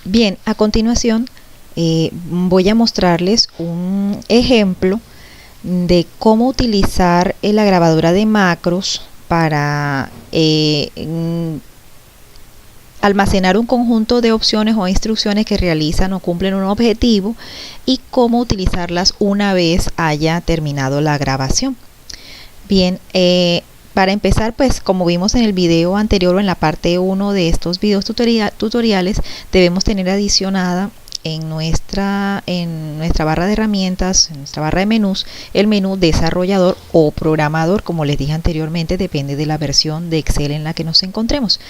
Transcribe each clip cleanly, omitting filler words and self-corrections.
Bien, a continuación voy a mostrarles un ejemplo de cómo utilizar la grabadora de macros para almacenar un conjunto de opciones o instrucciones que realizan o cumplen un objetivo y cómo utilizarlas una vez haya terminado la grabación. Bien, para empezar, pues como vimos en el video anterior o en la parte 1 de estos videos tutoriales, debemos tener adicionada en nuestra barra de herramientas, en nuestra barra de menús, el menú desarrollador o programador. Como les dije anteriormente, depende de la versión de Excel en la que nos encontremos.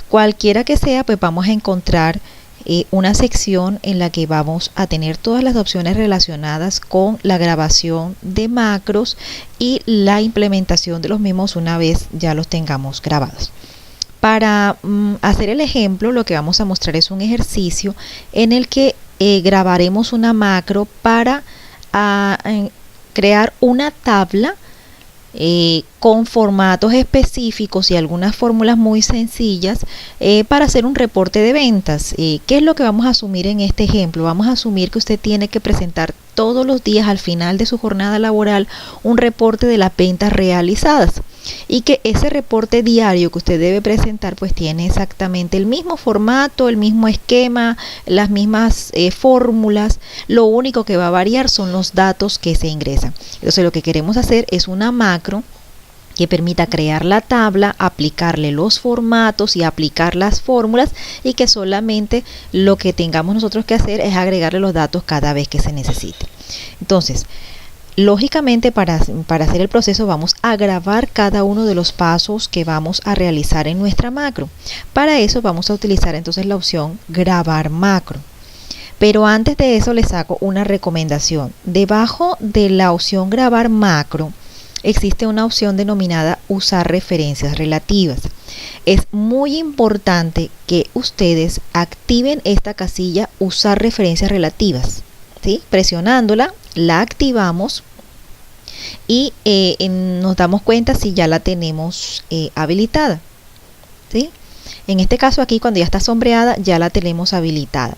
Cualquiera que sea, pues vamos a encontrar una sección en la que vamos a tener todas las opciones relacionadas con la grabación de macros y la implementación de los mismos una vez ya los tengamos grabados. Para hacer el ejemplo, lo que vamos a mostrar es un ejercicio en el que grabaremos una macro para crear una tabla con formatos específicos y algunas fórmulas muy sencillas para hacer un reporte de ventas. ¿Qué es lo que vamos a asumir en este ejemplo? Vamos a asumir que usted tiene que presentar todos los días al final de su jornada laboral un reporte de las ventas realizadas, y que ese reporte diario que usted debe presentar pues tiene exactamente el mismo formato, el mismo esquema, las mismas fórmulas. Lo único que va a variar son los datos que se ingresan. Entonces lo que queremos hacer es una macro que permita crear la tabla, aplicarle los formatos y aplicar las fórmulas, y que solamente lo que tengamos nosotros que hacer es agregarle los datos cada vez que se necesite. Entonces, lógicamente para hacer el proceso vamos a grabar cada uno de los pasos que vamos a realizar en nuestra macro. Para eso vamos a utilizar entonces la opción grabar macro. Pero antes de eso les hago una recomendación. Debajo de la opción grabar macro existe una opción denominada usar referencias relativas. Es muy importante que ustedes activen esta casilla usar referencias relativas, ¿sí? Presionándola la activamos y nos damos cuenta si ya la tenemos habilitada, ¿sí? En este caso aquí, cuando ya está sombreada, ya la tenemos habilitada.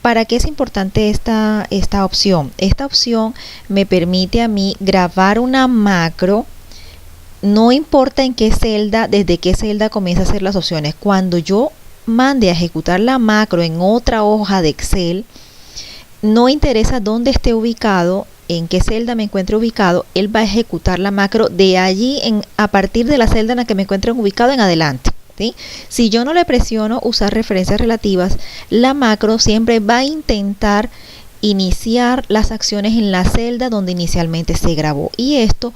¿Para qué es importante esta opción? Esta opción me permite a mí grabar una macro, no importa en qué celda, desde qué celda comienza a hacer las opciones. Cuando yo mande a ejecutar la macro en otra hoja de Excel, no interesa dónde esté ubicado, en qué celda me encuentre ubicado, él va a ejecutar la macro de allí a partir de la celda en la que me encuentre ubicado en adelante. ¿Sí? Si yo no le presiono usar referencias relativas, la macro siempre va a intentar iniciar las acciones en la celda donde inicialmente se grabó, y esto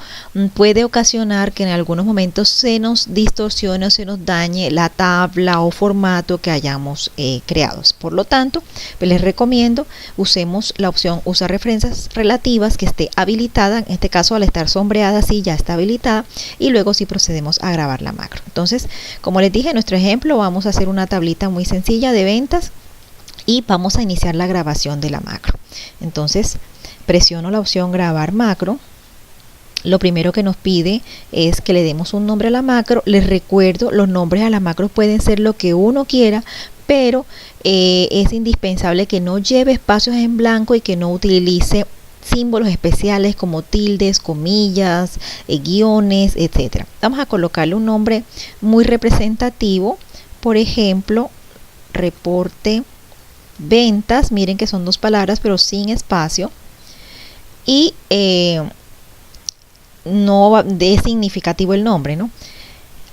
puede ocasionar que en algunos momentos se nos distorsione o se nos dañe la tabla o formato que hayamos creado. Por lo tanto, pues les recomiendo usemos la opción usar referencias relativas que esté habilitada. En este caso, al estar sombreada, sí ya está habilitada, y luego sí procedemos a grabar la macro. Entonces, como les dije en nuestro ejemplo, vamos a hacer una tablita muy sencilla de ventas y vamos a iniciar la grabación de la macro. Entonces presiono la opción grabar macro. Lo primero que nos pide es que le demos un nombre a la macro. Les recuerdo, los nombres a la macro pueden ser lo que uno quiera, pero es indispensable que no lleve espacios en blanco y que no utilice símbolos especiales como tildes, comillas, guiones, etc. Vamos a colocarle un nombre muy representativo, por ejemplo, reporte ventas. Miren que son dos palabras pero sin espacio, y no es significativo el nombre, ¿no?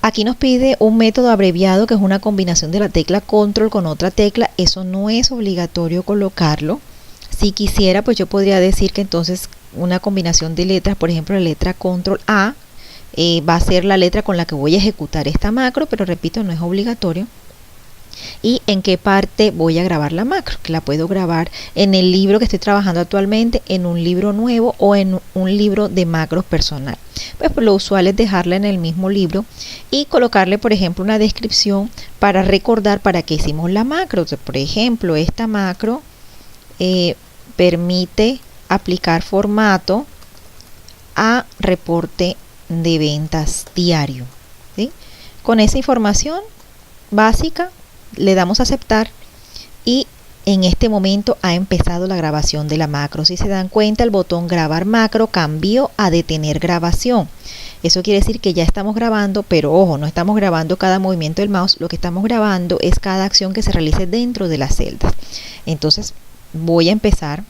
Aquí nos pide un método abreviado que es una combinación de la tecla control con otra tecla. Eso no es obligatorio colocarlo. Si quisiera, pues yo podría decir que entonces una combinación de letras, por ejemplo la letra control A va a ser la letra con la que voy a ejecutar esta macro, pero repito, no es obligatorio. Y en qué parte voy a grabar la macro, que la puedo grabar en el libro que estoy trabajando actualmente, en un libro nuevo o en un libro de macros personal. Pues lo usual es dejarla en el mismo libro y colocarle, por ejemplo, una descripción para recordar para qué hicimos la macro. Entonces, por ejemplo, esta macro permite aplicar formato a reporte de ventas diario, ¿sí? Con esa información básica le damos a aceptar y en este momento ha empezado la grabación de la macro. Si se dan cuenta, el botón grabar macro cambió a detener grabación. Eso quiere decir que ya estamos grabando, pero ojo, no estamos grabando cada movimiento del mouse, lo que estamos grabando es cada acción que se realice dentro de las celdas. Entonces voy a empezar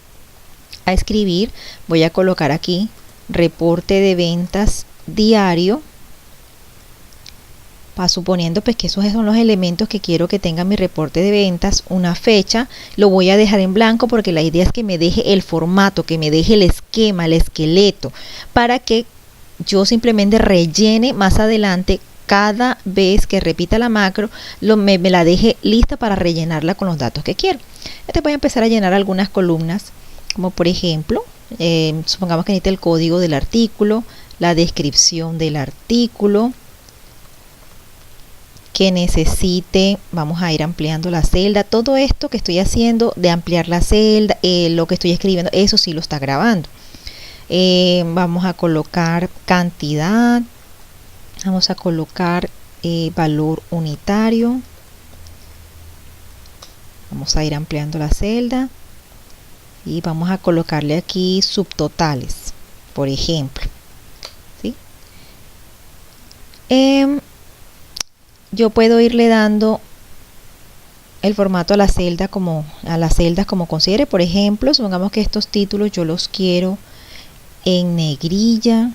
a escribir, voy a colocar aquí reporte de ventas diario, suponiendo pues que esos son los elementos que quiero que tenga mi reporte de ventas, una fecha, lo voy a dejar en blanco porque la idea es que me deje el formato, que me deje el esquema, el esqueleto, para que yo simplemente rellene más adelante cada vez que repita la macro, me la deje lista para rellenarla con los datos que quiero. Entonces voy a empezar a llenar algunas columnas, como por ejemplo, supongamos que necesite el código del artículo, la descripción del artículo, que necesite, vamos a ir ampliando la celda, todo esto que estoy haciendo de ampliar la celda, lo que estoy escribiendo, eso sí lo está grabando. Vamos a colocar cantidad, vamos a colocar valor unitario, vamos a ir ampliando la celda y vamos a colocarle aquí subtotales, por ejemplo, ¿sí? Yo puedo irle dando el formato a las celdas como considere. Por ejemplo, supongamos que estos títulos yo los quiero en negrilla,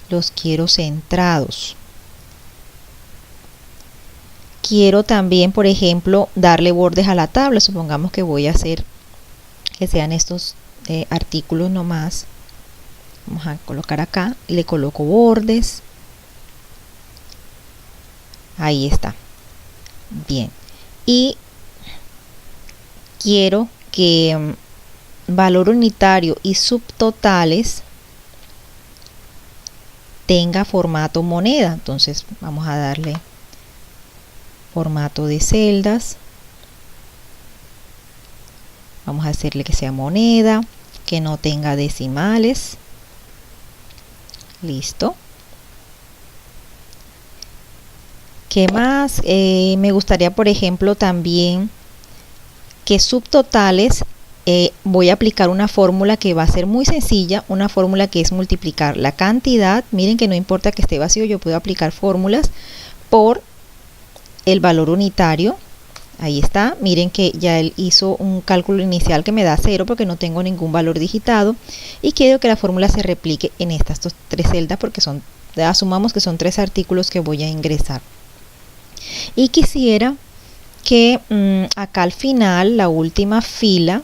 los quiero centrados. Quiero también, por ejemplo, darle bordes a la tabla. Supongamos que voy a hacer que sean estos artículos nomás. Vamos a colocar acá, le coloco bordes. Ahí está. Bien. Y quiero que valor unitario y subtotales tenga formato moneda. Entonces vamos a darle formato de celdas. Vamos a hacerle que sea moneda, que no tenga decimales. Listo. ¿Qué más? Me gustaría, por ejemplo, también que subtotales, voy a aplicar una fórmula que va a ser muy sencilla, una fórmula que es multiplicar la cantidad, miren que no importa que esté vacío, yo puedo aplicar fórmulas por el valor unitario. Ahí está, miren que ya él hizo un cálculo inicial que me da 0 porque no tengo ningún valor digitado, y quiero que la fórmula se replique en estas tres celdas porque asumamos que son 3 artículos que voy a ingresar. Y quisiera que acá al final, la última fila,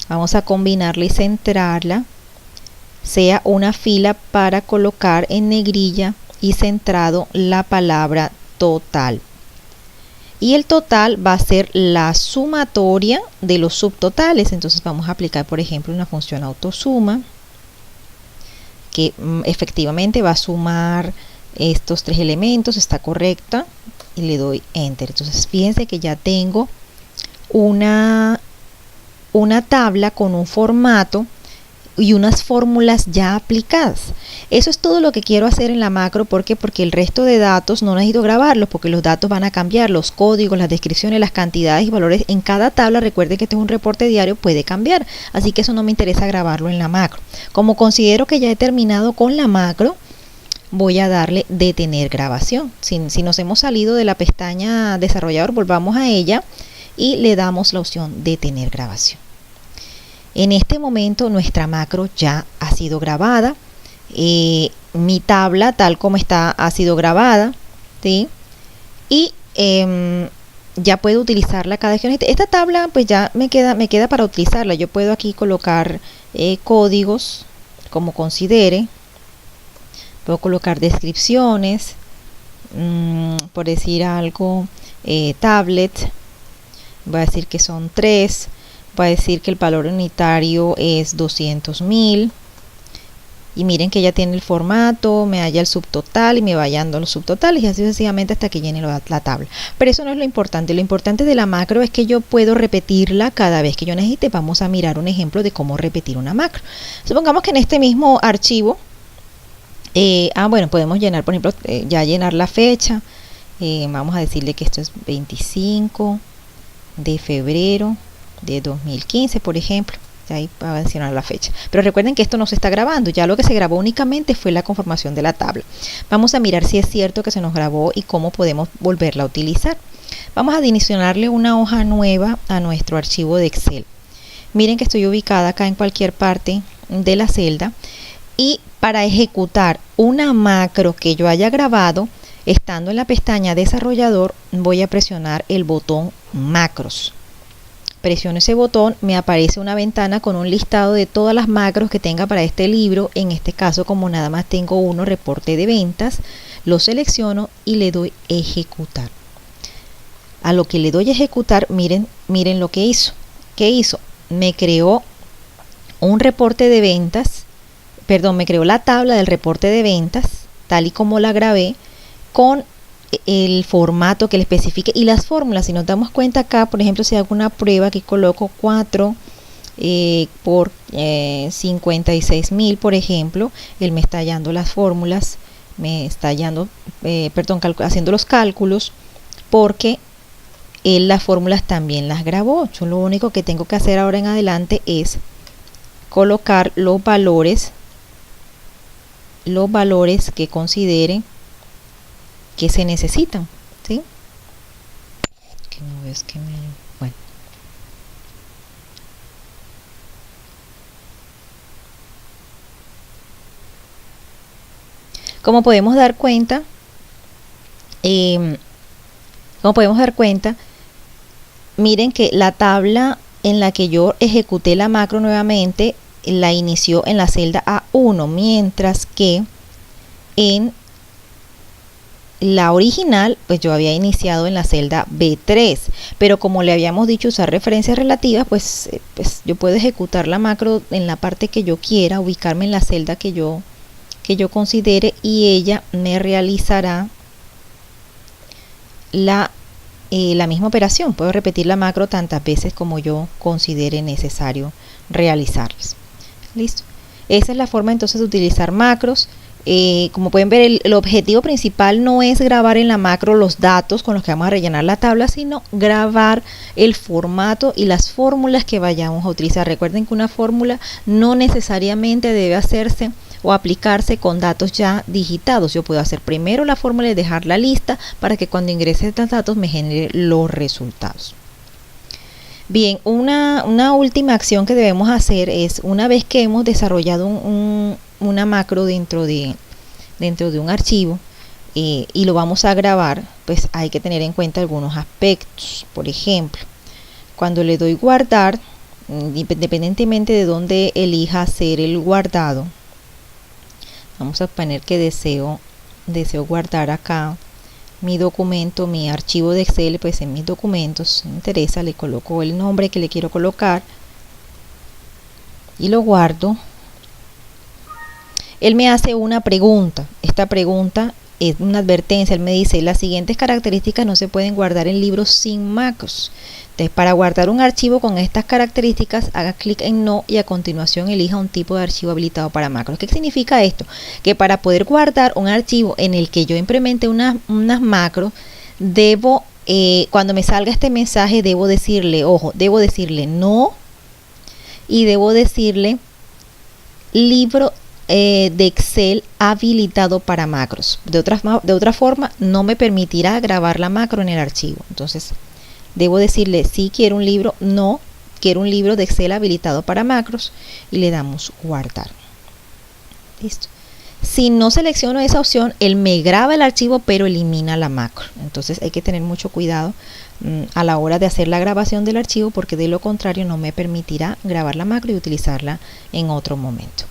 vamos a combinarla y centrarla, sea una fila para colocar en negrilla y centrado la palabra total. Y el total va a ser la sumatoria de los subtotales. Entonces vamos a aplicar, por ejemplo, una función autosuma que efectivamente va a sumar estos 3 elementos, está correcta, y le doy enter. Entonces fíjense que ya tengo una tabla con un formato y unas fórmulas ya aplicadas. Eso es todo lo que quiero hacer en la macro. ¿Por qué? Porque el resto de datos no necesito grabarlos, porque los datos van a cambiar, los códigos, las descripciones, las cantidades y valores en cada tabla. Recuerden que este es un reporte diario, puede cambiar, así que eso no me interesa grabarlo en la macro. Como considero que ya he terminado con la macro, voy a darle detener grabación. Si nos hemos salido de la pestaña desarrollador, volvamos a ella y le damos la opción detener grabación. En este momento nuestra macro ya ha sido grabada. Mi tabla tal como está ha sido grabada, ¿sí? Y ya puedo utilizarla cada vez que necesite. Esta tabla pues ya me queda para utilizarla. Yo puedo aquí colocar códigos como considere. Puedo colocar descripciones, por decir algo, tablet, voy a decir que son 3, voy a decir que el valor unitario es 200.000, y miren que ya tiene el formato, me halla el subtotal y me va dando los subtotales y así sucesivamente hasta que llene la tabla. Pero eso no es lo importante de la macro es que yo puedo repetirla cada vez que yo necesite. Vamos a mirar un ejemplo de cómo repetir una macro. Supongamos que en este mismo archivo, bueno, podemos llenar, por ejemplo, ya llenar la fecha. Vamos a decirle que esto es 25 de febrero de 2015, por ejemplo. Ahí va a mencionar la fecha. Pero recuerden que esto no se está grabando, ya lo que se grabó únicamente fue la conformación de la tabla. Vamos a mirar si es cierto que se nos grabó y cómo podemos volverla a utilizar. Vamos a adicionarle una hoja nueva a nuestro archivo de Excel. Miren que estoy ubicada acá en cualquier parte de la celda, y para ejecutar una macro que yo haya grabado, estando en la pestaña desarrollador, voy a presionar el botón macros. Presiono ese botón, me aparece una ventana con un listado de todas las macros que tenga para este libro. En este caso, como nada más tengo uno, reporte de ventas, lo selecciono y le doy ejecutar. A lo que le doy ejecutar, miren lo que hizo. ¿Qué hizo? Me creó un reporte de ventas, me creó la tabla del reporte de ventas, tal y como la grabé, con el formato que le especifique y las fórmulas. Si nos damos cuenta acá, por ejemplo, si hago una prueba que coloco 4 por 56.000, por ejemplo, él me está hallando las fórmulas, me está hallando, haciendo los cálculos, porque él las fórmulas también las grabó. Yo lo único que tengo que hacer ahora en adelante es colocar los valores que considere que se necesitan, ¿sí? Que no ves que bueno. Como podemos dar cuenta, miren que la tabla en la que yo ejecuté la macro nuevamente la inició en la celda A1, mientras que en la original, pues yo había iniciado en la celda B3, pero como le habíamos dicho usar referencias relativas, pues yo puedo ejecutar la macro en la parte que yo quiera, ubicarme en la celda que yo considere, y ella me realizará la misma operación. Puedo repetir la macro tantas veces como yo considere necesario realizarlas. Listo. Esa es la forma entonces de utilizar macros. Como pueden ver, el objetivo principal no es grabar en la macro los datos con los que vamos a rellenar la tabla, sino grabar el formato y las fórmulas que vayamos a utilizar. Recuerden que una fórmula no necesariamente debe hacerse o aplicarse con datos ya digitados. Yo puedo hacer primero la fórmula y dejarla lista para que cuando ingrese estos datos me genere los resultados. Bien, una última acción que debemos hacer es, una vez que hemos desarrollado una macro dentro de un archivo y lo vamos a grabar, pues hay que tener en cuenta algunos aspectos. Por ejemplo, cuando le doy guardar, independientemente de dónde elija hacer el guardado, vamos a poner que deseo guardar acá mi documento, mi archivo de Excel, pues en mis documentos, me interesa, le coloco el nombre que le quiero colocar y lo guardo. Él me hace una pregunta. Esta pregunta es una advertencia. Él me dice: las siguientes características no se pueden guardar en libros sin macros. Entonces, para guardar un archivo con estas características, haga clic en no y a continuación elija un tipo de archivo habilitado para macros. ¿Qué significa esto? Que para poder guardar un archivo en el que yo implemente unas macros, debo, cuando me salga este mensaje, debo decirle no, y debo decirle libro de Excel habilitado para macros. De otra forma, no me permitirá grabar la macro en el archivo. Entonces, debo decirle sí quiero un libro, no quiero un libro de Excel habilitado para macros, y le damos guardar. Listo. Si no selecciono esa opción, él me graba el archivo pero elimina la macro. Entonces hay que tener mucho cuidado a la hora de hacer la grabación del archivo, porque de lo contrario no me permitirá grabar la macro y utilizarla en otro momento.